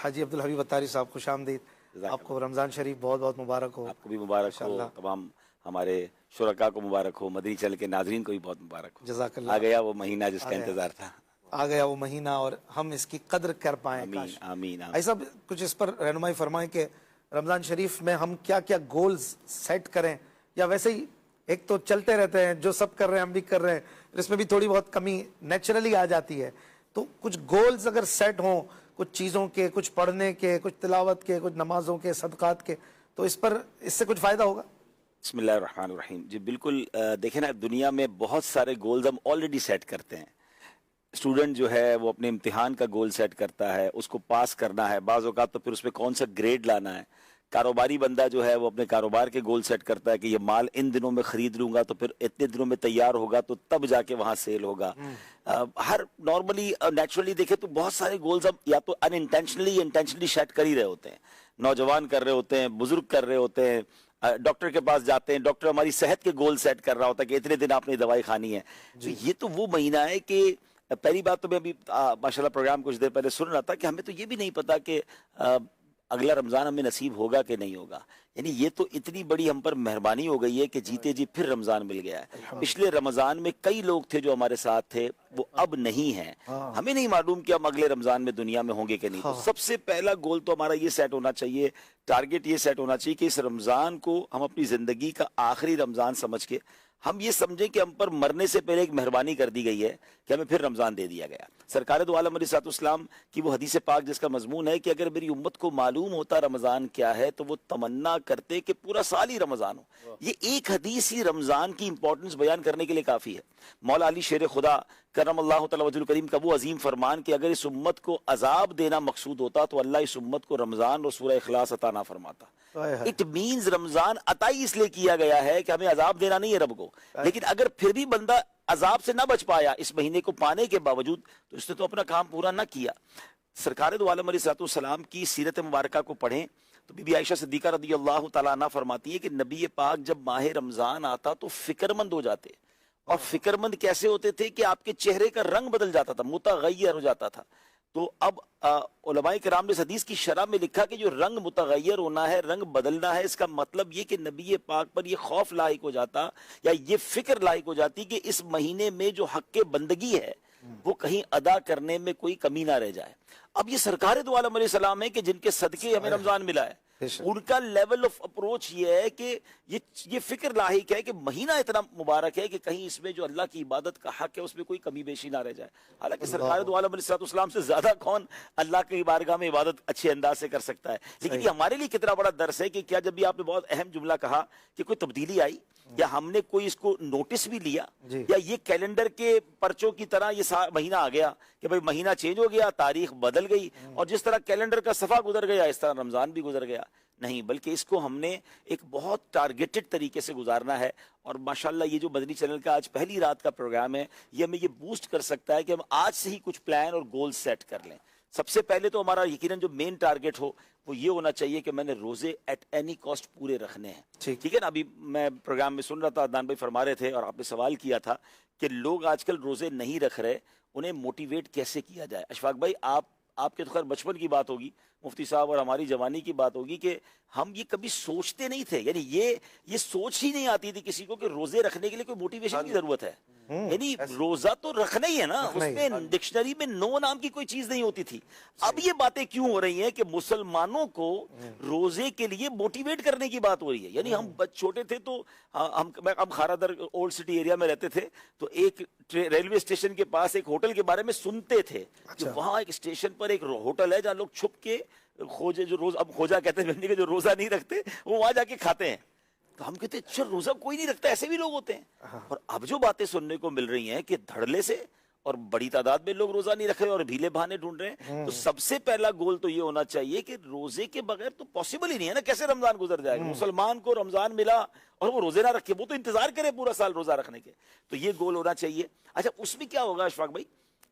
حاجی عبدالحبیب اتاری صاحب خوش آمدید. آپ کو رمضان شریف بہت بہت مبارک ہو. آپ کو بھی مبارک ہو, تمام ہمارے شرکاء کو مبارک ہو, مدنی چینل کے ناظرین کو بھی بہت مبارک ہو. جزاک اللہ. آ گیا وہ مہینہ جس کا انتظار تھا, آ گیا وہ مہینہ اور ہم اس کی قدر کر پائیں. آمین آمین. ایسا کچھ اس پر رہنمائی فرمائیں کہ رمضان شریف میں ہم کیا کیا گولز سیٹ کریں, یا ویسے ہی ایک تو چلتے رہتے ہیں, جو سب کر رہے ہیں ہم بھی کر رہے ہیں, اس میں بھی تھوڑی بہت کمی نیچرلی آ جاتی ہے. تو کچھ گولز اگر سیٹ ہوں, کچھ چیزوں کے, کچھ پڑھنے کے, کچھ تلاوت کے, کچھ نمازوں کے, صدقات کے, تو اس سے کچھ فائدہ ہوگا. بسم اللہ الرحمن الرحیم. جی بالکل, دیکھیں نا دنیا میں بہت سارے گولز ہم آلریڈی سیٹ کرتے ہیں. اسٹوڈنٹ جو ہے وہ اپنے امتحان کا گول سیٹ کرتا ہے, اس کو پاس کرنا ہے, بعض اوقات تو پھر اس میں کون سا گریڈ لانا ہے. کاروباری بندہ جو ہے وہ اپنے کاروبار کے گول سیٹ کرتا ہے کہ یہ مال ان دنوں میں خرید لوں گا تو پھر اتنے دنوں میں تیار ہوگا تو تب جا کے وہاں سیل ہوگا. ہر نارملی نیچرلی دیکھیں تو بہت سارے گولز ہم یا تو انٹینشنلی سیٹ کر ہی رہے ہوتے ہیں. نوجوان کر رہے ہوتے ہیں, بزرگ کر رہے ہوتے ہیں, ڈاکٹر کے پاس جاتے ہیں, ڈاکٹر ہماری صحت کے گول سیٹ کر رہا ہوتا ہے کہ اتنے دن آپ نے دوائی کھانی ہے. تو یہ تو وہ مہینہ ہے کہ پہلی بات تو میں ابھی ماشاءاللہ پروگرام کچھ دیر پہلے سن رہا تھا کہ ہمیں تو یہ بھی نہیں پتا کہ اگلا رمضان ہمیں نصیب ہوگا کہ نہیں ہوگا. یعنی یہ تو اتنی بڑی ہم پر مہربانی ہو گئی ہے کہ جیتے جی پھر رمضان مل گیا ہے. پچھلے رمضان میں کئی لوگ تھے جو ہمارے ساتھ تھے, وہ اب نہیں ہیں. ہمیں نہیں معلوم کہ ہم اگلے رمضان میں دنیا میں ہوں گے کہ نہیں. تو سب سے پہلا گول تو ہمارا یہ سیٹ ہونا چاہیے, ٹارگٹ یہ سیٹ ہونا چاہیے کہ اس رمضان کو ہم اپنی زندگی کا آخری رمضان سمجھ کے ہم یہ سمجھیں کہ ہم پر مرنے سے پہلے ایک مہربانی کر دی گئی ہے کہ ہمیں پھر رمضان دے دیا گیا. سرکار دو عالم علیہ السلام کی وہ حدیث پاک جس کا مضمون ہے کہ اگر میری امت کو معلوم ہوتا رمضان کیا ہے تو وہ تمنا کرتے کہ پورا سال ہی رمضان ہو. یہ ایک حدیث ہی رمضان کی امپورٹنس بیان کرنے کے لیے کافی ہے. مولا علی شیر خدا کرم اللہ تعالی وجہ الکریم کا وہ عظیم فرمان کہ اگر اس امت کو عذاب دینا مقصود ہوتا تو اللہ اس امت کو رمضان اور سورہ اخلاص عطا نہ فرماتا. اٹ مینز رمضان عطا ہی اس لیے کیا گیا ہے کہ ہمیں عذاب دینا نہیں ہے رب کو. لیکن اگر پھر بھی بندہ عذاب سے نہ بچ پایا اس مہینے کو پانے کے باوجود تو اس نے تو اپنا کام پورا نہ کیا. سرکار دو عالم علیہ السلام کی سیرت مبارکہ کو پڑھیں تو بی بی عائشہ صدیقہ رضی اللہ تعالیٰ عنہ فرماتی ہے کہ نبی پاک جب ماہ رمضان آتا تو فکر مند ہو جاتے. اور فکر مند کیسے ہوتے تھے کہ آپ کے چہرے کا رنگ بدل جاتا تھا, متغیر ہو جاتا تھا. تو اب علماء کرام نے اس حدیث کی شرح میں لکھا کہ جو رنگ متغیر ہونا ہے, رنگ بدلنا ہے, اس کا مطلب یہ کہ نبی پاک پر یہ خوف لاحق ہو جاتا یا یہ فکر لاحق ہو جاتی کہ اس مہینے میں جو حق بندگی ہے وہ کہیں ادا کرنے میں کوئی کمی نہ رہ جائے. اب یہ سرکار دو عالم علیہ السلام ہے کہ جن کے صدقے ہمیں رمضان ملا ہے, ان کا لیول آف اپروچ یہ ہے کہ یہ فکر لاحق ہے کہ مہینہ اتنا مبارک ہے کہ کہیں اس میں جو اللہ کی عبادت کا حق ہے اس میں کوئی کمی بیشی نہ رہ جائے. حالانکہ سرکار دو عالم علیہ السلام سے زیادہ کون اللہ کی بارگاہ میں عبادت اچھے انداز سے کر سکتا ہے. لیکن یہ ہمارے لیے کتنا بڑا درس ہے کہ کیا جب بھی آپ نے بہت اہم جملہ کہا کہ کوئی تبدیلی آئی یا ہم نے کوئی اس کو نوٹس بھی لیا یا یہ کیلنڈر کے پرچوں کی طرح یہ مہینہ آ گیا کہ بھئی مہینہ چینج ہو گیا, تاریخ بدل گئی اور جس طرح کیلنڈر کا صفحہ گزر گیا اس طرح رمضان بھی گزر گیا. نہیں, بلکہ اس کو ہم نے ایک بہت ٹارگیٹڈ طریقے سے گزارنا ہے. اور ماشاءاللہ یہ جو مدنی چینل کا آج پہلی رات کا پروگرام ہے یہ ہمیں یہ بوسٹ کر سکتا ہے کہ ہم آج سے ہی کچھ پلان اور گول سیٹ کر لیں. سب سے پہلے تو ہمارا یقیناً جو مین ٹارگٹ ہو وہ یہ ہونا چاہیے کہ میں نے روزے ایٹ اینی کاسٹ پورے رکھنے ہیں. ٹھیک ہے نا. ابھی میں پروگرام میں سن رہا تھا, عدنان بھائی فرما رہے تھے اور آپ نے سوال کیا تھا کہ لوگ آج کل روزے نہیں رکھ رہے, انہیں موٹیویٹ کیسے کیا جائے. اشفاق بھائی آپ کے تو خیر بچپن کی بات ہوگی, مفتی صاحب اور ہماری جوانی کی بات ہوگی کہ ہم یہ کبھی سوچتے نہیں تھے, یعنی یہ سوچ ہی نہیں آتی تھی کسی کو کہ روزے رکھنے کے لیے کوئی موٹیویشن کی ضرورت ہے. یعنی روزہ تو رکھنا ہی ہے نا, اس میں ڈکشنری میں نو نام کی کوئی چیز نہیں ہوتی تھی. اب یہ باتیں کیوں ہو رہی ہیں کہ مسلمانوں کو روزے کے لیے موٹیویٹ کرنے کی بات ہو رہی ہے. یعنی ہم چھوٹے تھے تو ہم خارا در اولڈ سٹی ایریا میں رہتے تھے تو ایک ریلوے اسٹیشن کے پاس ایک ہوٹل کے بارے میں سنتے تھے کہ وہاں ایک اسٹیشن پر ایک ہوٹل ہے جہاں لوگ چھپ کے کھوجے جو روز اب کھوجا کہتے ہیں جو روزہ نہیں رکھتے وہ وہاں جا کے کھاتے ہیں. تو ہم کہتے ہیں اچھا روزہ کوئی نہیں رکھتا, ایسے بھی لوگ ہوتے ہیں. اور اب جو باتیں سننے کو مل رہی ہیں کہ دھڑلے سے اور بڑی تعداد میں لوگ روزہ نہیں رکھ رہے اور بھیلے بہانے ڈھونڈ رہے ہیں. تو سب سے پہلا گول تو یہ ہونا چاہیے کہ روزے کے بغیر تو پاسبل ہی نہیں ہے نا, کیسے رمضان گزر جائے گا. مسلمان کو رمضان ملا اور وہ روزے نہ رکھے, وہ تو انتظار کرے پورا سال روزہ رکھنے کے. تو یہ گول ہونا چاہیے. اچھا اس میں کیا ہوگا اشفاق بھائی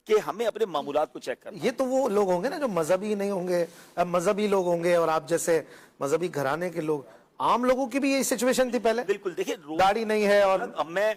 کہ ہمیں اپنے معمولات کو چیک کرنا. یہ تو وہ لوگ ہوں گے نا جو مذہبی نہیں ہوں گے, مذہبی لوگ ہوں گے اور آپ جیسے مذہبی گھرانے کے لوگ, عام لوگوں کی بھی یہی سچویشن تھی پہلے؟ بالکل. دیکھیں داڑھی نہیں ہے. اور اب میں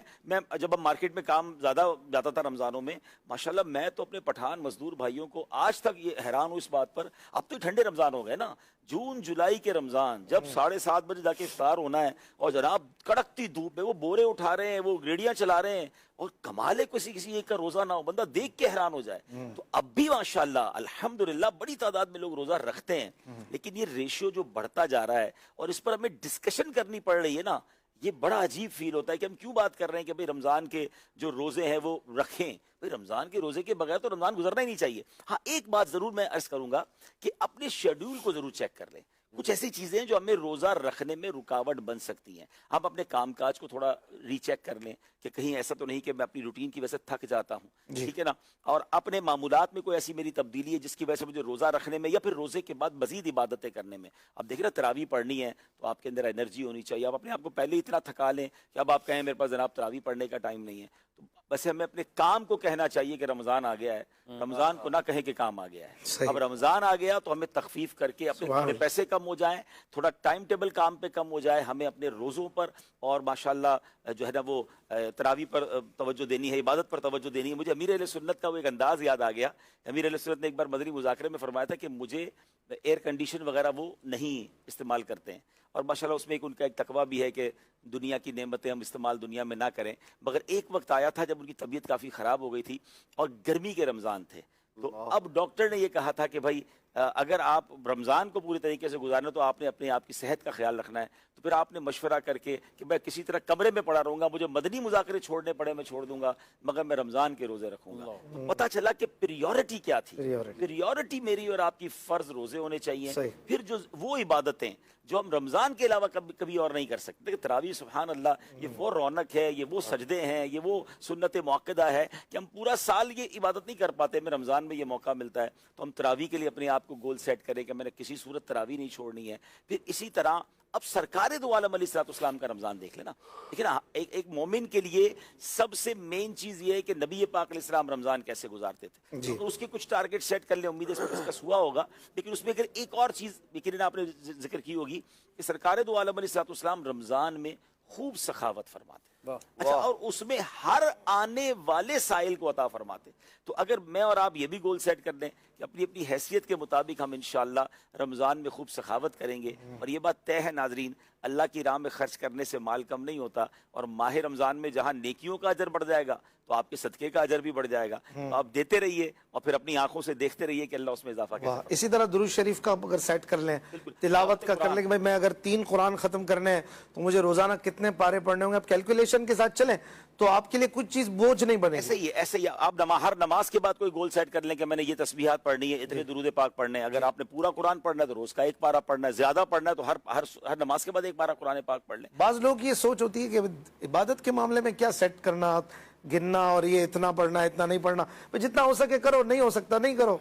جب مارکیٹ میں کام زیادہ جاتا تھا رمضانوں میں، ماشاءاللہ میں تو اپنے پٹھان مزدور بھائیوں کو آج تک یہ حیران ہوں اس بات پر. اب تو ٹھنڈے رمضان ہو گئے نا، جون جولائی کے رمضان جب 7:30 بجے جا کے افطار ہونا ہے اور جناب کڑکتی دھوپ میں وہ بورے اٹھا رہے ہیں، وہ ریڑیاں چلا رہے ہیں، اور کمال ہے کسی ایک کا روزہ نہ ہو، بندہ دیکھ کے حیران ہو جائے. تو اب بھی ماشاءاللہ الحمدللہ بڑی تعداد میں لوگ روزہ رکھتے ہیں، لیکن یہ ریشیو جو بڑھتا جا رہا ہے اور اس پر ہمیں ڈسکشن کرنی پڑ رہی ہے نا، یہ بڑا عجیب فیل ہوتا ہے کہ ہم کیوں بات کر رہے ہیں کہ بھئی رمضان کے جو روزے ہیں وہ رکھیں. بھئی رمضان کے روزے کے بغیر تو رمضان گزرنا ہی نہیں چاہیے. ہاں ایک بات ضرور میں عرض کروں گا کہ اپنے شیڈیول کو ضرور چیک کر لیں. کچھ ایسی چیزیں ہیں جو ہمیں روزہ رکھنے میں رکاوٹ بن سکتی ہیں. ہم اپنے کام کاج کو تھوڑا ری چیک کر لیں کہ کہیں ایسا تو نہیں کہ میں اپنی روٹین کی وجہ سے تھک جاتا ہوں، ٹھیک ہے نا، اور اپنے معمولات میں کوئی ایسی میری تبدیلی ہے جس کی وجہ سے مجھے روزہ رکھنے میں یا پھر روزے کے بعد مزید عبادتیں کرنے میں. اب دیکھ رہے تراویح پڑھنی ہے تو آپ کے اندر انرجی ہونی چاہیے. آپ اپنے آپ کو پہلے اتنا تھکا لیں کہ اب آپ کہیں میرے پاس جناب تراویح پڑھنے کا ٹائم نہیں ہے. تو ویسے ہمیں اپنے کام کو کہنا چاہیے کہ رمضان آ گیا ہے، رمضان کو نہ کہیں کہ کام آ گیا ہے. اب رمضان آ گیا تو ہمیں تخفیف کر کے اپنے تھوڑے پیسے کم ہو جائیں، تھوڑا ٹائم ٹیبل کام پہ کم ہو جائے، ہمیں اپنے روزوں پر اور ماشاءاللہ جو ہے نا وہ تراویح پر توجہ دینی ہے، عبادت پر توجہ دینی ہے. مجھے امیر اہل سنت کا وہ ایک انداز یاد آ گیا. امیر اہل سنت نے ایک بار مدنی مذاکرے میں فرمایا تھا کہ مجھے ایئر کنڈیشن وغیرہ وہ نہیں استعمال کرتے ہیں، اور ماشاءاللہ اس میں ان کا ایک تقویٰ بھی ہے کہ دنیا کی نعمتیں ہم استعمال دنیا میں نہ کریں. مگر ایک وقت آیا تھا جب ان کی طبیعت کافی خراب ہو گئی تھی اور گرمی کے رمضان تھے، تو اب ڈاکٹر نے یہ کہا تھا کہ بھائی اگر آپ رمضان کو پوری طریقے سے گزارنا تو آپ نے اپنے آپ کی صحت کا خیال رکھنا ہے. تو پھر آپ نے مشورہ کر کے کہ میں کسی طرح کمرے میں پڑا رہوں گا، مجھے مدنی مذاکرے چھوڑنے پڑے میں چھوڑ دوں گا، مگر میں رمضان کے روزے رکھوں گا. تو پتہ چلا کہ پریورٹی کیا تھی. پریورٹی میری اور آپ کی فرض روزے ہونے چاہیے، پھر جو وہ عبادتیں جو ہم رمضان کے علاوہ کبھی اور نہیں کر سکتے. کہ تراویح سبحان اللہ یہ وہ رونق ہے، یہ وہ سجدے ہیں، یہ وہ سنت موقدہ ہے کہ ہم پورا سال یہ عبادت نہیں کر پاتے، ہمیں رمضان میں یہ موقع ملتا ہے. تو ہم تراویح کے لیے اپنے آپ کو گول سیٹ کریں کہ میں نے کسی صورت تراویح نہیں چھوڑنی ہے. پھر اسی طرح اب سرکار دو عالم علیہ الصلوۃ والسلام کا رمضان دیکھ لینا. لیکن ایک مومن کے لیے سب سے مین چیز یہ ہے کہ نبی پاک علیہ السلام رمضان کیسے گزارتے تھے. تو اس کے کچھ ٹارگٹ سیٹ کر لیں، امید ہے اس میں ڈسکس ہوا ہوگا. لیکن اس میں اگر ایک اور چیز یقیناً آپ نے ذکر کی ہوگی کہ سرکار دو عالم علیہ الصلوۃ والسلام رمضان میں خوب سخاوت فرماتے. اچھا، اور اس میں ہر آنے والے سائل کو عطا فرماتے. تو اگر میں اور آپ یہ بھی گول سیٹ کر دیں کہ اپنی اپنی حیثیت کے مطابق ہم انشاءاللہ رمضان میں خوب سخاوت کریں گے. اور یہ بات طے ہے ناظرین، اللہ کی راہ میں خرچ کرنے سے مال کم نہیں ہوتا، اور ماہ رمضان میں جہاں نیکیوں کا اجر بڑھ جائے گا تو آپ کے صدقے کا اجر بھی بڑھ جائے گا. تو آپ دیتے رہیے اور پھر اپنی آنکھوں سے دیکھتے رہیے کہ اللہ اس میں اضافہ کرے. اسی طرح درود شریف کا اگر سیٹ کر لیں، تلاوت کا کر لیں کہ بھائی میں اگر 3 قرآن ختم کرنے ہیں تو مجھے روزانہ کتنے پارے پڑھنے ہوں گے. آپ کیلکولیشن کے ساتھ چلیں تو آپ کے لیے کچھ چیز بوجھ نہیں بنے. ایسے ہی آپ ہر نماز کے بعد کوئی گول سیٹ کر لیں کہ میں نے یہ تسبیحات پڑھنی ہے، اتنے درود پاک پڑھنے ہیں. اگر آپ نے پورا قرآن پڑھنا ہے تو روز کا 1 پارہ پڑھنا ہے، زیادہ پڑھنا ہے تو ہر نماز کے بعد 1 پارہ قرآن پاک پڑھ لیں. بعض لوگ یہ سوچ ہوتی ہے کہ عبادت کے معاملے میں کیا سیٹ کرنا، گننا اور یہ اتنا پڑھنا اتنا نہیں پڑھنا. جتنا ہو سکے کرو، نہیں ہو سکتا نہیں کرو.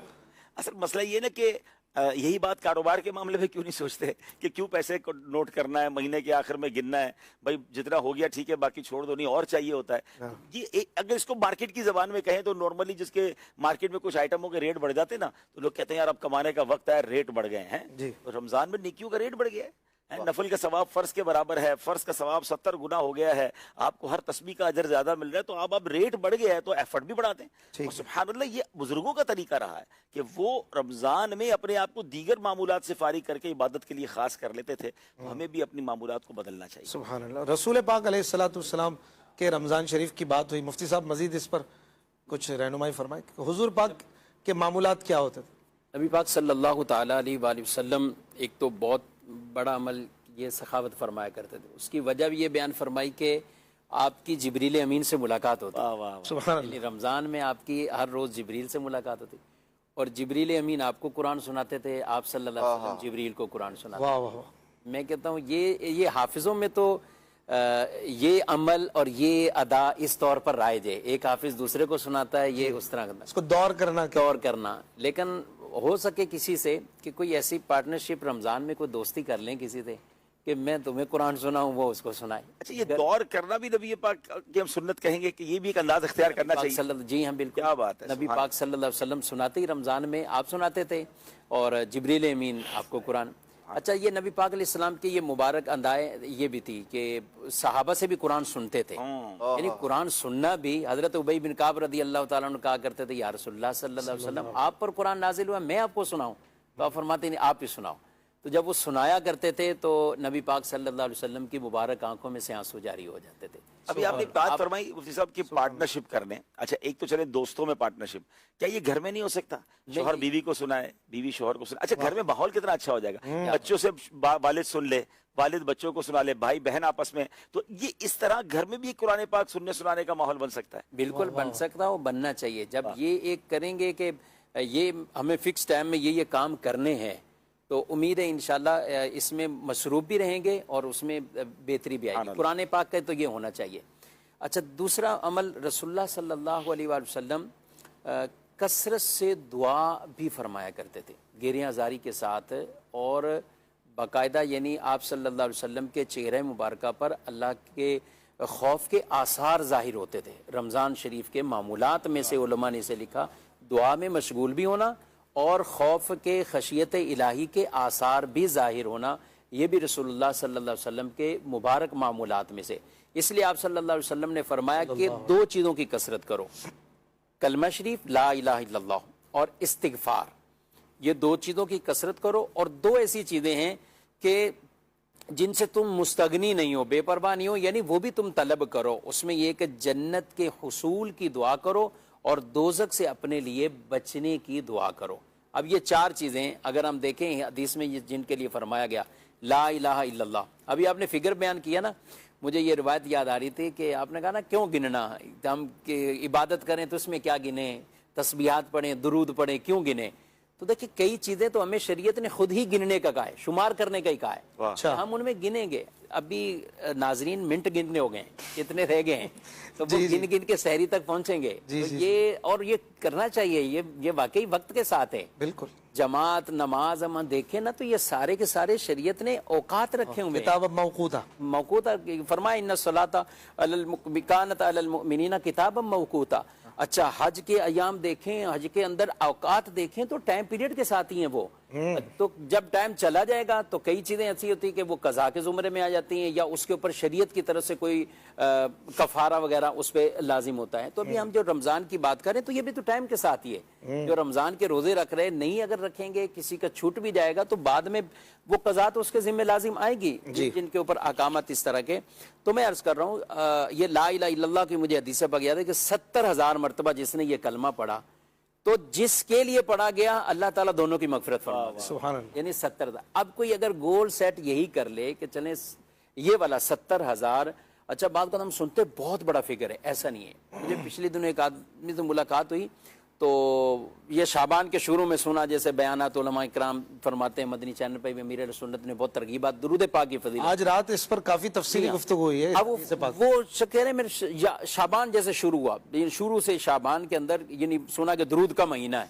اصل مسئلہ یہ نا کہ یہی بات کاروبار کے معاملے میں کیوں نہیں سوچتے کہ کیوں پیسے کو نوٹ کرنا ہے، مہینے کے آخر میں گننا ہے. بھائی جتنا ہو گیا ٹھیک ہے، باقی چھوڑ دو، نہیں اور چاہیے ہوتا ہے. یہ اگر اس کو مارکیٹ کی زبان میں کہیں تو نارملی جس کے مارکیٹ میں کچھ آئٹموں کے ریٹ بڑھ جاتے نا تو لوگ کہتے ہیں یار اب کمانے کا وقت ہے، ریٹ بڑھ گئے ہیں. رمضان میں نیکیوں کا ریٹ بڑھ گیا ہے. نفل کا ثواب فرض کے برابر ہے، فرض کا ثواب 70 گنا ہو گیا ہے، آپ کو ہر تسبیح کا اجر زیادہ مل رہا ہے. تو اب ریٹ بڑھ گیا ہے تو ایفرٹ بھی بڑھاتے ہیں. اور سبحان اللہ یہ بزرگوں کا طریقہ رہا ہے کہ وہ رمضان میں اپنے آپ کو دیگر معمولات سے فارغ کر کے عبادت کے لیے خاص کر لیتے تھے. ہمیں بھی اپنی معمولات کو بدلنا چاہیے. سبحان اللہ. رسول پاک علیہ الصلوۃ والسلام کے رمضان شریف کی بات ہوئی، مفتی صاحب مزید اس پر کچھ رہنمائی فرمائیں. حضور پاک کے معمولات کیا ہوتے تھے؟ نبی پاک صلی اللہ تعالیٰ علیہ وآلہ وسلم ایک تو بہت بڑا عمل یہ سخاوت فرمایا کرتے تھے. اس کی وجہ بھی یہ بیان فرمائی کہ آپ کی جبریل امین سے ملاقات ہوتی. سبحان اللہ. رمضان میں آپ کی ہر روز جبریل سے ملاقات ہوتی اور جبریل امین آپ کو قرآن سناتے تھے، آپ صلی اللہ علیہ وسلم جبریل کو قرآن سناتے تھے. میں کہتا ہوں یہ حافظوں میں تو یہ عمل اور یہ ادا اس طور پر رائج ہے. ایک حافظ دوسرے کو سناتا ہے، یہ اس طرح کرنا، اس کو دور کرنا. لیکن ہو سکے کسی سے کہ کوئی ایسی پارٹنرشپ رمضان میں کوئی دوستی کر لیں کسی سے کہ میں تمہیں قرآن سناؤں، وہ اس کو سنائے. اچھا، یہ دور کرنا بھی نبی پاک کی ہم سنت کہیں گے کہ یہ بھی ایک انداز اختیار کرنا چاہیے. جی ہاں بالکل. کیا بات ہے. نبی پاک صلی اللہ علیہ وسلم سناتے ہی رمضان میں آپ سناتے تھے اور جبریل امین آپ کو قرآن. اچھا یہ نبی پاک علیہ السلام کی یہ مبارک اندائیں یہ بھی تھی کہ صحابہ سے بھی قرآن سنتے تھے، یعنی قرآن سننا بھی. حضرت ابی بن کعب رضی اللہ تعالیٰ عنہ کہا کرتے تھے یا رسول اللہ صلی اللہ علیہ وسلم آپ پر قرآن نازل ہوا میں آپ کو سناؤں؟ تو آپ فرماتے ہیں آپ ہی سناؤ. تو جب وہ سنایا کرتے تھے تو نبی پاک صلی اللہ علیہ وسلم کی مبارک آنکھوں میں سے آنسو جاری ہو جاتے تھے. ابھی آپ نے بات فرمائی مفتی صاحب کی پارٹنرشپ کرنے. اچھا ایک تو چلے دوستوں میں پارٹنرشپ، کیا یہ گھر میں نہیں ہو سکتا؟ شوہر بیوی کو سنائے، بیوی شوہر کو سنائے. اچھا گھر میں ماحول کتنا اچھا ہو جائے گا، بچوں سے والد سن لے، والد بچوں کو سنا لے، بھائی بہن آپس میں. تو یہ اس طرح گھر میں بھی قرآن پاک سننے سنانے کا ماحول بن سکتا ہے. بالکل بن سکتا ہے، بننا چاہیے. جب یہ ایک کریں گے کہ یہ ہمیں فکس ٹائم میں یہ کام کرنے ہیں تو امید ہے انشاءاللہ اس میں مصروف بھی رہیں گے اور اس میں بہتری بھی آئے گی. قرآن پاک کا تو یہ ہونا چاہیے. اچھا دوسرا عمل رسول اللہ صلی اللہ علیہ وآلہ وسلم کثرت سے دعا بھی فرمایا کرتے تھے گریہ زاری کے ساتھ، اور باقاعدہ یعنی آپ صلی اللہ علیہ وسلم کے چہرہ مبارکہ پر اللہ کے خوف کے آثار ظاہر ہوتے تھے. رمضان شریف کے معمولات میں سے علماء نے اسے لکھا دعا میں مشغول بھی ہونا اور خوف کے خشیت الہی کے آثار بھی ظاہر ہونا، یہ بھی رسول اللہ صلی اللہ علیہ وسلم کے مبارک معمولات میں سے. اس لیے آپ صلی اللہ علیہ وسلم نے فرمایا کہ دو چیزوں کی کثرت کرو، کلمہ شریف لا الہ الا اللہ اور استغفار. یہ دو چیزوں کی کثرت کرو، اور دو ایسی چیزیں ہیں کہ جن سے تم مستغنی نہیں ہو، بے پرواہ نہیں ہو، یعنی وہ بھی تم طلب کرو. اس میں یہ کہ جنت کے حصول کی دعا کرو اور دوزخ سے اپنے لیے بچنے کی دعا کرو. اب یہ چار چیزیں اگر ہم دیکھیں حدیث میں جن کے لیے فرمایا گیا لا الہ الا اللہ. ابھی آپ نے فگر بیان کیا نا، مجھے یہ روایت یاد آ رہی تھی کہ آپ نے کہا نا کیوں گننا، ہم عبادت کریں تو اس میں کیا گنیں، تسبیحات پڑھیں، درود پڑھیں، کیوں گنیں؟ تو دیکھیں کئی چیزیں تو ہمیں شریعت نے خود ہی گننے کا کہا ہے، شمار کرنے کا ہی کہا ہے. ہم ان میں گنیں گے. ابھی ناظرین منٹ گننے ہو گئے ہیں، اتنے رہ گئے ہیں، تو وہ گن گن کے سحری تک پہنچیں گے. تو یہ اور یہ کرنا چاہیے، یہ واقعی وقت کے ساتھ ہے. بالکل جماعت نماز ہم دیکھیں نا تو یہ سارے کے سارے شریعت نے اوقات رکھے ہوئے کتاب موقوتا موقوتا فرمایا ان الصلاۃ کانت علی المؤمنین کتابا موقوتا. اچھا حج کے ایام دیکھیں، حج کے اندر اوقات دیکھیں تو ٹائم پیریڈ کے ساتھ ہی ہیں وہ. تو جب ٹائم چلا جائے گا تو کئی چیزیں ایسی ہوتی ہیں کہ وہ قضا کے زمرے میں آ جاتی ہیں یا اس کے اوپر شریعت کی طرف سے کوئی کفارہ وغیرہ اس پہ لازم ہوتا ہے. تو ابھی ہم جو رمضان کی بات کریں تو یہ بھی تو ٹائم کے ساتھ ہی ہے. جو رمضان کے روزے رکھ رہے نہیں اگر رکھیں گے، کسی کا چھوٹ بھی جائے گا تو بعد میں وہ قضا تو اس کے ذمہ لازم آئے گی جن کے اوپر احکامات اس طرح کے. تو میں عرض کر رہا ہوں یہ لا الہ الا اللہ کی مجھے حدیث پاک یاد ہے کہ 70,000 مرتبہ جس نے یہ کلمہ پڑھا تو جس کے لیے پڑھا گیا اللہ تعالیٰ دونوں کی مغفرت فرمائے. سبحان اللہ. یعنی 70,000. اب کوئی اگر گول سیٹ یہی کر لے کہ چلیں یہ والا 70,000. اچھا بات کا ہم سنتے بہت بڑا فگر ہے، ایسا نہیں ہے. مجھے پچھلے دنوں ایک آدمی سے ملاقات ہوئی تو یہ شعبان کے شروع میں سنا جیسے بیانات علماء کرام فرماتے ہیں مدنی چینل پہ بھی امیر اہل سنت نے بہت ترغیبات درود پاک کی فضیلت. آج رات اس پر کافی تفصیلی گفتگو ہوئی ہے. اب وہ کہہ رہے میرے شعبان جیسے شروع ہوا، شروع سے شعبان کے اندر یعنی سنا کہ درود کا مہینہ ہے.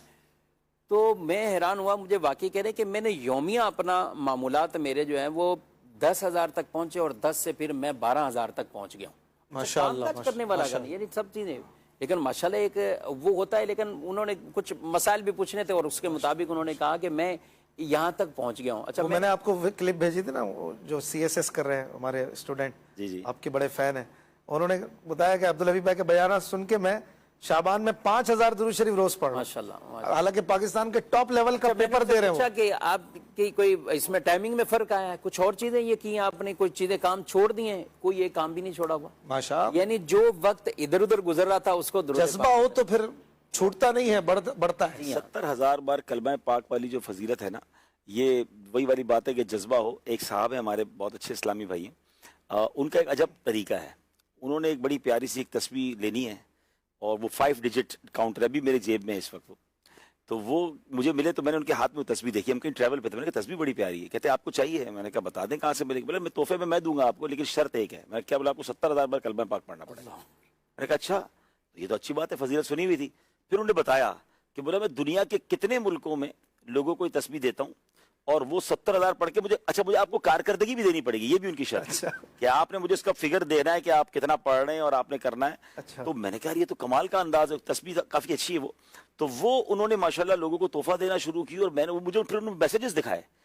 تو میں حیران ہوا، مجھے واقعی کہہ رہے کہ میں نے یومیہ اپنا معمولات میرے جو ہیں وہ 10,000 تک پہنچے اور 10 سے پھر میں 12,000 تک پہنچ گیا ہوں. ماشاءاللہ کرنے والا یعنی سب چیزیں. لیکن ماشاءاللہ ایک وہ ہوتا ہے، لیکن انہوں نے کچھ مسائل بھی پوچھنے تھے اور اس کے مطابق انہوں نے کہا کہ میں یہاں تک پہنچ گیا ہوں. اچھا میں نے آپ کو کلپ بھیجی تھی نا، جو CSS کر رہے ہیں ہمارے اسٹوڈنٹ، آپ کے بڑے فین ہیں، انہوں نے بتایا کہ عبدالحبیب بھائی کے بیانات سن کے میں شعبان میں 5,000 درود شریف روز پڑھ رہا ہوں. ماشاءاللہ. حالانکہ پاکستان کے ٹاپ لیول کا پیپر دے رہے ہیں. کہ آپ کی کوئی اس میں ٹائمنگ میں فرق آیا ہے، کچھ اور چیزیں یہ کی آپ نے، کوئی چیزیں کام چھوڑ دی ہیں، کوئی یہ کام بھی نہیں چھوڑا ہوا. ماشاءاللہ. یعنی جو وقت ادھر ادھر گزر رہا تھا اس کو جذبہ ہو تو پھر چھوٹتا نہیں ہے، بڑھتا ہے. 70,000 بار کلمہ پاک والی جو فضیلت ہے نا، یہ وہی والی بات ہے کہ جذبہ ہو. ایک صاحب ہے ہمارے بہت اچھے اسلامی بھائی ہیں، ان کا ایک عجب طریقہ ہے. انہوں نے ایک بڑی پیاری سی ایک تسبیح لینی ہے اور وہ 5 ڈیجٹ کاؤنٹر ابھی میرے جیب میں ہے اس وقت. تو وہ مجھے ملے تو میں نے ان کے ہاتھ میں وہ تسبیح دیکھی. ہم کہیں ٹریول پہ تھے، میں نے کہا تسبیح بڑی پیاری ہے. کہتے ہیں آپ کو چاہیے؟ میں نے کہا بتا دیں کہاں سے ملے گی. بولے میں تحفے میں دوں گا آپ کو، لیکن شرط ایک ہے. میں کیا بولا؟ آپ کو 70,000 بار کلمہ پاک پڑھنا پڑے گا. میں نے کہا اچھا، یہ تو اچھی بات ہے، فضیلت سنی ہوئی تھی. پھر انہوں نے بتایا کہ بولا میں دنیا کے کتنے ملکوں میں لوگوں کو یہ تسبیح دیتا ہوں اور وہ 70,000 پڑھ کے مجھے آپ کو کارکردگی بھی دینی پڑے گی. یہ بھی ان کی شرط ہے کہ آپ نے مجھے اس کا فگر دینا ہے کہ آپ کتنا پڑھ رہے ہیں اور آپ نے کرنا ہے. تو میں نے کہا یہ تو کمال کا انداز ہے، تسبیح کافی اچھی ہے وہ. تو وہ انہوں نے ماشاءاللہ لوگوں کو تحفہ دینا شروع کی اور میں نے مجھے پھر انہوں نے میسیجز دکھائے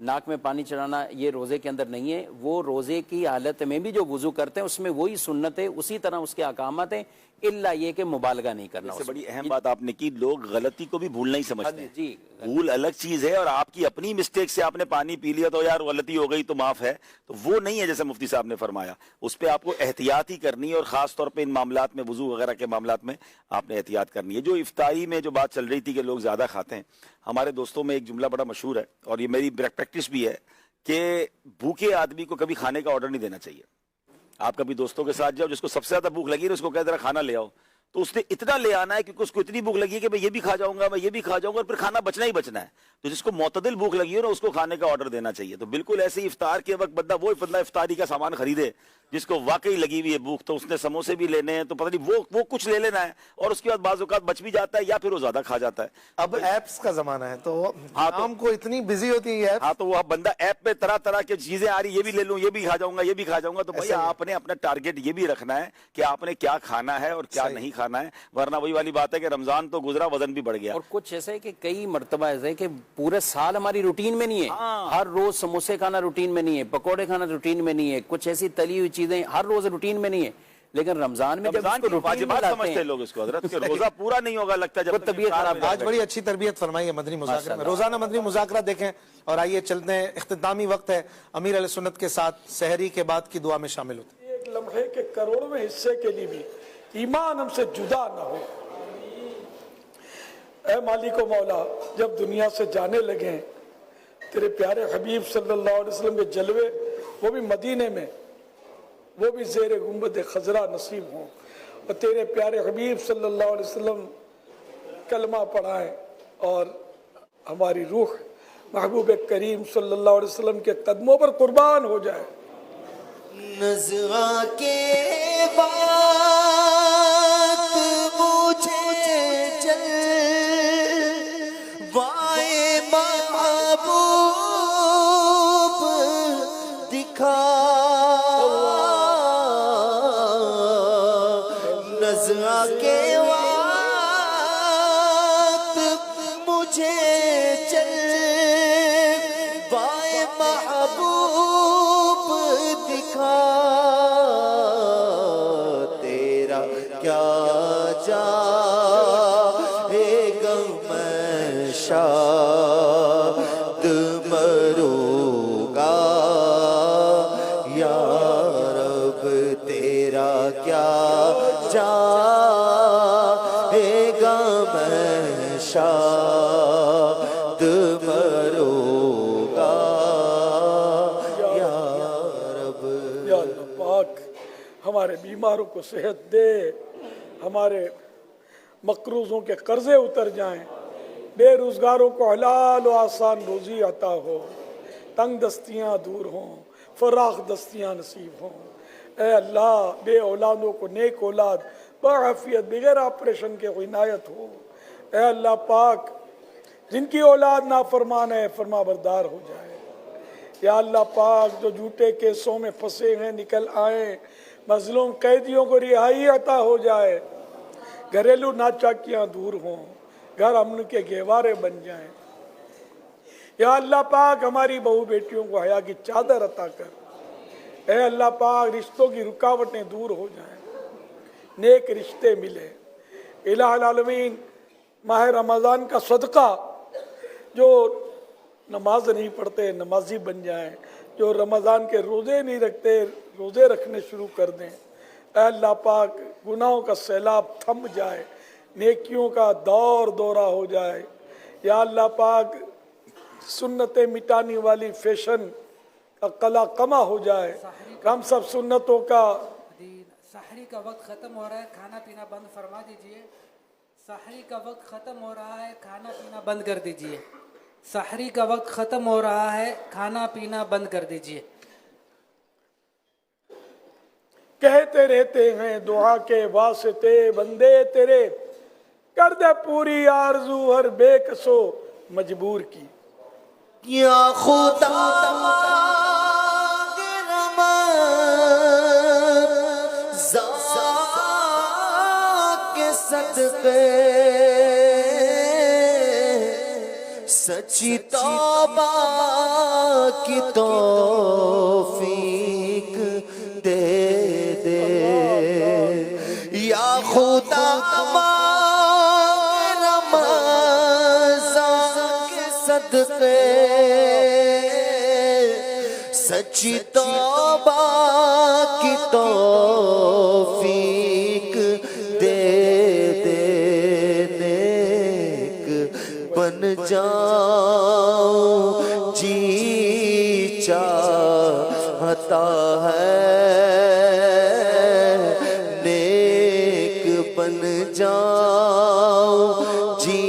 ناک میں پانی چڑھانا یہ روزے کے اندر نہیں ہے. وہ روزے کی حالت میں بھی جو وضو کرتے ہیں اس میں وہی سنت ہے, اسی طرح اس کے احکامات ہیں, الا یہ کہ مبالغہ نہیں کرنا. اس سے بڑی اہم بات آپ نے کی, لوگ غلطی کو بھی بھولنا ہی سمجھتے ہیں. جی بھول الگ چیز ہے, اور آپ کی اپنی مسٹیک سے آپ نے پانی پی لیا تو یار غلطی ہو گئی تو معاف ہے, تو وہ نہیں ہے جیسے مفتی صاحب نے فرمایا. اس پہ آپ کو احتیاط ہی کرنی ہے, اور خاص طور پہ ان معاملات میں, وضو وغیرہ کے معاملات میں آپ نے احتیاط کرنی ہے. جو افطاری میں جو بات چل رہی تھی کہ لوگ زیادہ کھاتے ہیں, ہمارے دوستوں میں ایک جملہ بڑا مشہور ہے, اور یہ میری پریکٹس بھی ہے, کہ بھوکے آدمی کو کبھی کھانے کا آرڈر نہیں دینا چاہیے. آپ کبھی دوستوں کے ساتھ جاؤ, جس کو سب سے زیادہ بھوک لگی ہے اس کو کہہ ذرا کھانا لے آؤ, تو اس نے اتنا لے آنا ہے کیونکہ اس کو اتنی بھوک لگی ہے کہ میں یہ بھی کھا جاؤں گا, میں یہ بھی کھا جاؤں گا, اور پھر کھانا بچنا ہی بچنا ہے. تو جس کو معتدل بھوک لگی ہے نا اس کو کھانے کا آرڈر دینا چاہیے. تو بالکل ایسے ہی افطار کے وقت بندہ افطاری کا سامان خریدے جس کو واقعی لگی ہوئی ہے بھوک, تو اس نے سموسے بھی لینے ہیں, تو پتہ نہیں وہ کچھ لے لینا ہے, اور اس کے بعد بعض اوقات بچ بھی جاتا ہے یا پھر وہ زیادہ کھا جاتا ہے. اب ایپس کا زمانہ ہے تو شام کو اتنی بزی ہوتی ہے. ہاں, تو وہ بندہ ایپ پہ طرح طرح کی چیزیں آ رہی, یہ بھی لے لوں, یہ بھی کھا جاؤں گا, یہ بھی کھا جاؤں گا. تو بھائی آپ نے اپنا ٹارگیٹ یہ بھی رکھنا ہے کہ آپ نے کیا کھانا ہے اور کیا نہیں کھانا ہے, ورنہ وہی والی بات ہے کہ رمضان تو گزرا, وزن بھی بڑھ گیا. اور کچھ ایسا ہے کہ کئی مرتبہ ایسا ہے کہ پورے سال ہماری روٹین میں نہیں ہے. ہر روز سموسے کھانا روٹین میں نہیں ہے, پکوڑے کھانا روٹین میں نہیں ہے, کچھ ایسی تلی ہوئی چیزیں ہر روز روٹین میں نہیں ہے. لیکن رمضان میں جب اس کو روٹین میں لاتے سمجھتے ہیں لوگ اس کو حضرت کہ روزہ پورا نہیں ہوگا, لگتا ہے جب طبیعت خراب. آج بڑی اچھی تربیت فرمائی ہے مدنی مذاکرہ میں. روزانہ مدنی مذاکرہ دیکھیں, اور آئیے چلتے ہیں, اختتامی وقت ہے, امیر علیہ سنت کے ساتھ سحری کے بعد کی دعا میں شامل ہوتے ہیں. ایک لمحے کے کروڑویں حصے کے لیے بھی ایمان ہم سے جدا نہ ہو. اے مالک و مولا, جب دنیا سے جانے لگے تیرے پیارے حبیب صلی اللہ علیہ وسلم کے جلوے, وہ بھی مدینے میں, وہ بھی زیر گنبد خضرا نصیب ہوں, اور تیرے پیارے حبیب صلی اللہ علیہ وسلم کلمہ پڑھائیں, اور ہماری روح محبوب کریم صلی اللہ علیہ وسلم کے قدموں پر قربان ہو جائے. نزغہ کے بعد مجھے جلوائے محبوب دکھا, نزغہ کے بعد مجھے جلوائے محبوب دکھا, تیرا کیا جائے گا میں شاد مروں گا یا رب, تیرا کیا جائے گا میں شاد مروں گا یا رب. یا اللہ پاک ہمارے بیماروں کو صحت دے, ہمارے مقروضوں کے قرضے اتر جائیں, بے روزگاروں کو حلال و آسان روزی عطا ہو, تنگ دستیاں دور ہوں, فراخ دستیاں نصیب ہوں. اے اللہ, بے اولادوں کو نیک اولاد بعافیت بغیر آپریشن کے عنایت ہو. اے اللہ پاک, جن کی اولاد نافرمان ہے فرما بردار ہو جائے. یا اللہ پاک, جو جھوٹے کیسوں میں پھنسے ہیں نکل آئیں, مظلوم قیدیوں کو رہائی عطا ہو جائے, گھریلو ناچاکیاں دور ہوں, گھر امن کے گہوارے بن جائیں. یا اللہ پاک, ہماری بہو بیٹیوں کو حیا کی چادر عطا کر. اے اللہ پاک, رشتوں کی رکاوٹیں دور ہو جائیں, نیک رشتے ملے. الہ العالمین, ماہ رمضان کا صدقہ, جو نماز نہیں پڑھتے نمازی بن جائیں, جو رمضان کے روزے نہیں رکھتے روزے رکھنے شروع کر دیں. اے اللہ پاک, گناہوں کا سیلاب تھم جائے, نیکیوں کا دور دورہ ہو جائے. یا اللہ پاک, سنتیں مٹانے والی فیشن کا قلع کما ہو جائے, ہم سب سنتوں کا. سحری کا وقت ختم ہو رہا ہے, کھانا پینا بند فرما دیجئے. سحری کا وقت ختم ہو رہا ہے, کھانا پینا بند کر دیجئے. سحری کا وقت ختم ہو رہا ہے, کھانا پینا بند کر دیجئے. کہتے رہتے ہیں دعا کے واسطے بندے تیرے, کر دے پوری آرزو ہر بے کسو مجبور کی. یا خدا صدقے سچی توبہ کی توفیق دے دے یا خدا رمضان کے صدقے سچی توبہ کی توفیق دے دے نیک بن جاؤں جی چاہتا ہے نیک بن جاؤں جی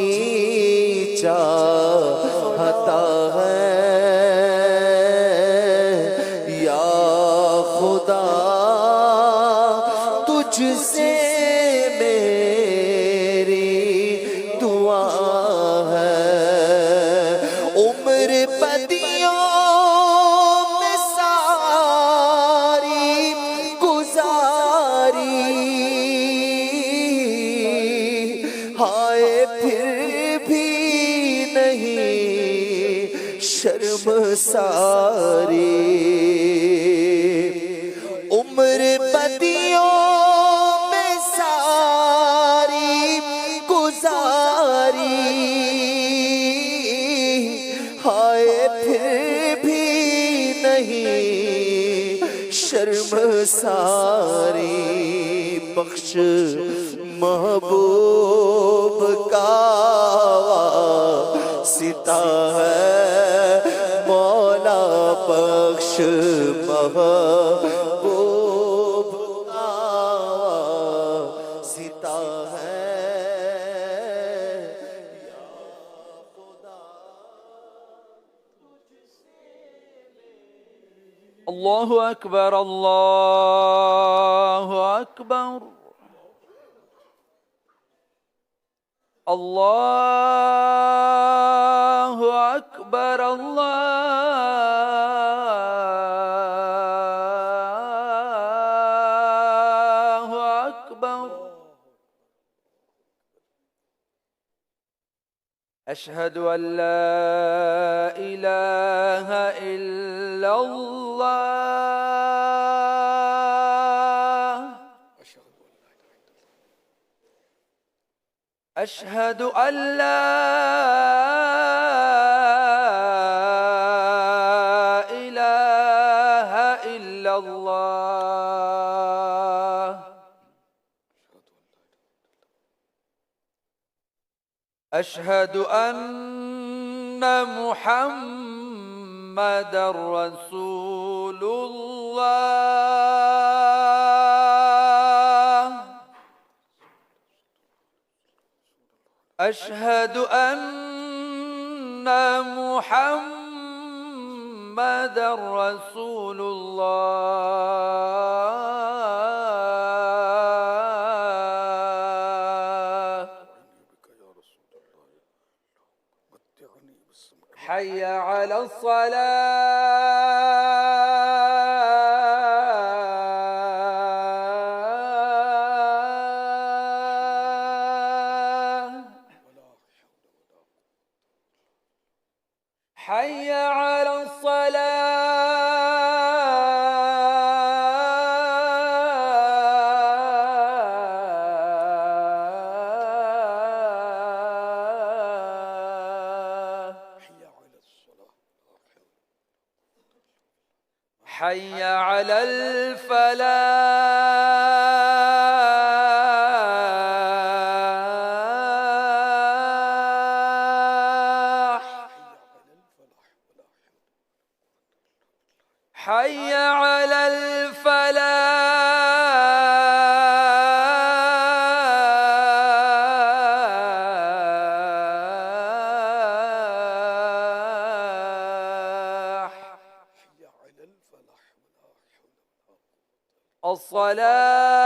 چاہتا ہے تجھ سے میری دعا ہے عمر بدیوں میں ساری گزاری ہائے پھر بھی نہیں شرم ساری عمر بدیوں میں ساری گزاری ہائے پھر بھی نہیں شرم ساری بخش محبوب کا واسطہ ہے مولا بخش محبوب کا واسطہ ہے یا خدا اللہ اکبر اللہ اکبر اللہ اکبر اللہ اکبر اشہد ان لا الہ الا اللہ اشہد ان لا الہ الا اللہ اشہد ان محمد رسول اللہ اشہد ان محمد رسول اللہ حي على الصلاة حي على الصلاة حي على الفلاح حي على الفلاح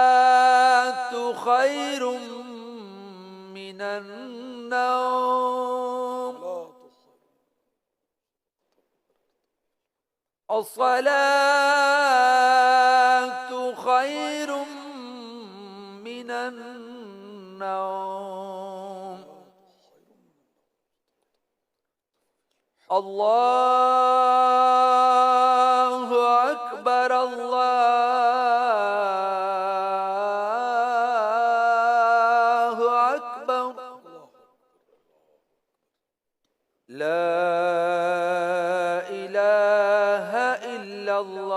الصلاة خير من النوم الصلاة خير من النوم اللہ اکبر اللہ اکبر لا الہ الا اللہ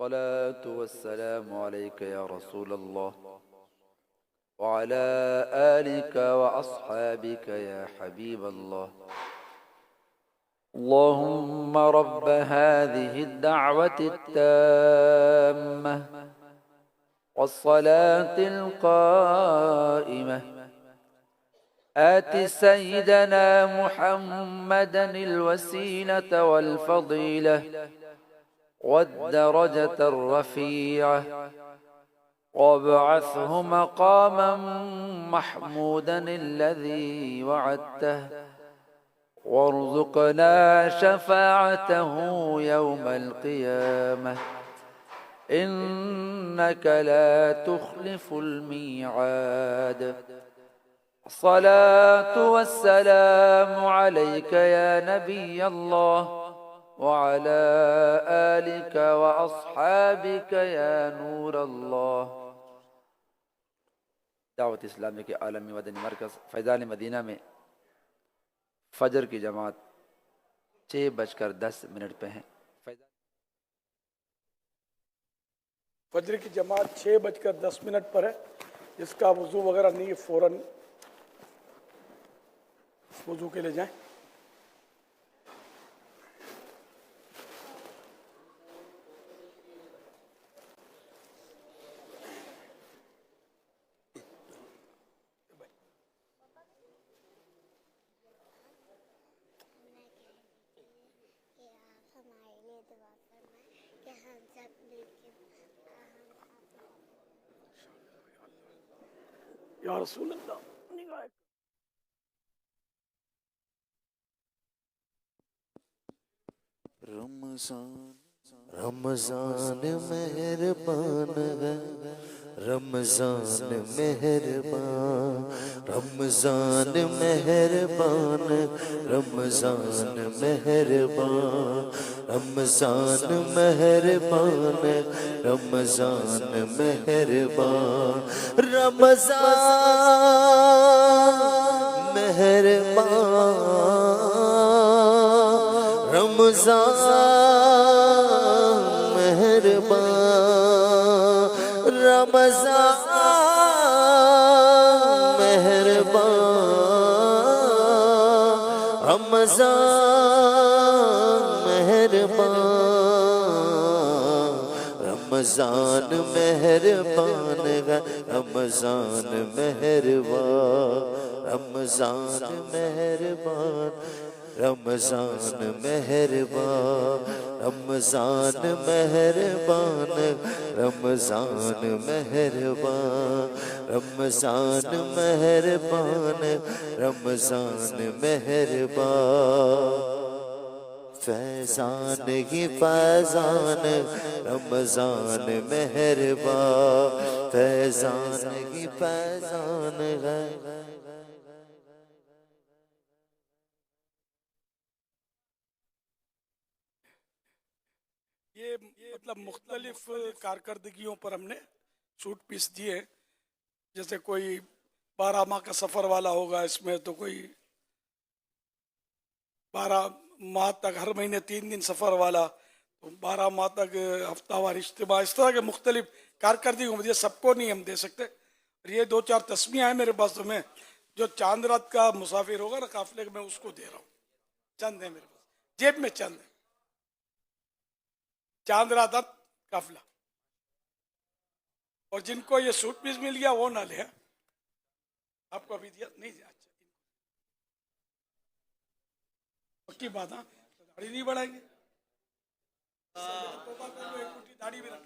الصلاة والسلام عليك يا رسول الله وعلى آلك وأصحابك يا حبيب الله اللهم رب هذه الدعوة التامة والصلاة القائمة آت سيدنا محمدا الوسيلة والفضيلة والدرجة الرفيعة وابعثه مقاما محمودا الذي وعدته وارزقنا شفاعته يوم القيامة إنك لا تخلف الميعاد الصلاة والسلام عليك يا نبي الله وعلى آلك وأصحابك يا نور الله دعوت اسلامی کے عالمی مدنی مرکز فیضان مدینہ میں فجر کی جماعت 6:10 پہ ہیں فجر کی جماعت 6:10 پر ہے. جس کا وضو وغیرہ نہیں ہے فوراً وضو کے لیے جائیں. یا رسول اللہ نگاہ رمضان مہربان ہے رمضان مہربان رمضان مہربان رمضان مہربان رمضان مہربان رمضان مہربان رمضان مہربان رمضان مہربان رمضان مہربان رمضان مہربان رمضان مہربان رمضان مہربان رمضان مہربان رمضان مہربان رمضان مہربان رمضان مہربان رمضان مہربان رمضان مہربان فیضان ہی فیضان رمضان مہربان فیضان ہی فیضان ہے. یہ مطلب مختلف کارکردگیوں پر ہم نے سوٹ پیس دیے. جیسے کوئی 12 ماہ کا سفر والا ہوگا اس میں تو کوئی 12 ماہ تک ہر مہینے 3 دن سفر والا تو 12 ماہ تک ہفتہ وار اجتماع اس طرح کے مختلف کارکردگیوں میں سب کو نہیں ہم دے سکتے. اور یہ 2-4 تسمیہ ہیں میرے پاس تو میں جو چاند رات کا مسافر ہوگا نا قافلے میں اس کو دے رہا ہوں. چند ہے میرے پاس جیب میں چند ہے. چاند رات قافلہ اور جن کو یہ سوٹ پیس مل گیا وہ نہ لے. آپ کو ابھی دیا نہیں دیا. اچھا پکی بات. ہاں داڑھی نہیں بڑھائیں گے. داڑھی بھی رکھ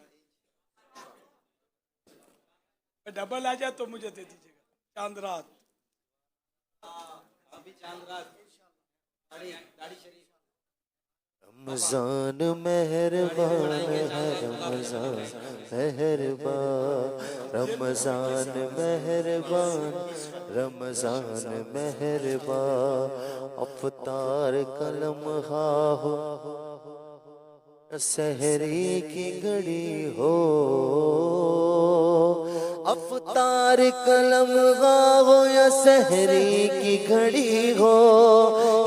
ڈبل آ جائے تو مجھے دے دیجیے گا. چاند رات رمضان مہربان ہے رمضان مہربان رمضان مہربان رمضان مہربان افطار قلم ہو سحری کی گھڑی ہو افطار قلم ہو یا سحری کی گھڑی ہو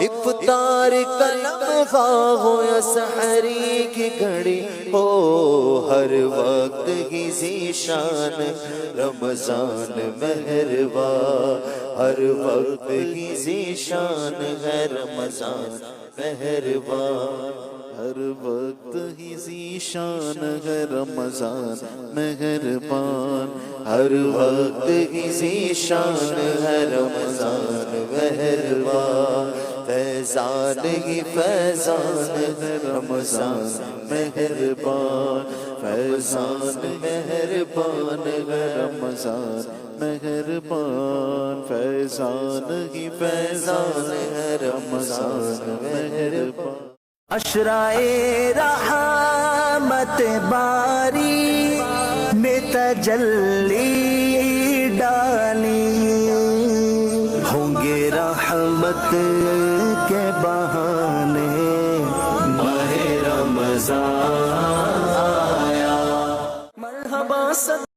افطار قلم ہو یا سحری کی گھڑی ہو ہر وقت کی ذیشان رمضان مہربان ہر وقت کی ذیشان ہے رمضان مہربان ہر وقت ہی ذیشان ہے رمضان مہربان ہر وقت ہی ذیشان ہے رمضان مہربان فیضان ہی فیضان ہے رمضان مہربان فیضان مہربان ہے رمضان مہربان فیضان ہی فیضان ہے رمضان مہربان اشرائے رحمت باری میں تجلی ڈالی ہوں گے رحمت کے بہانے ماہ رمضان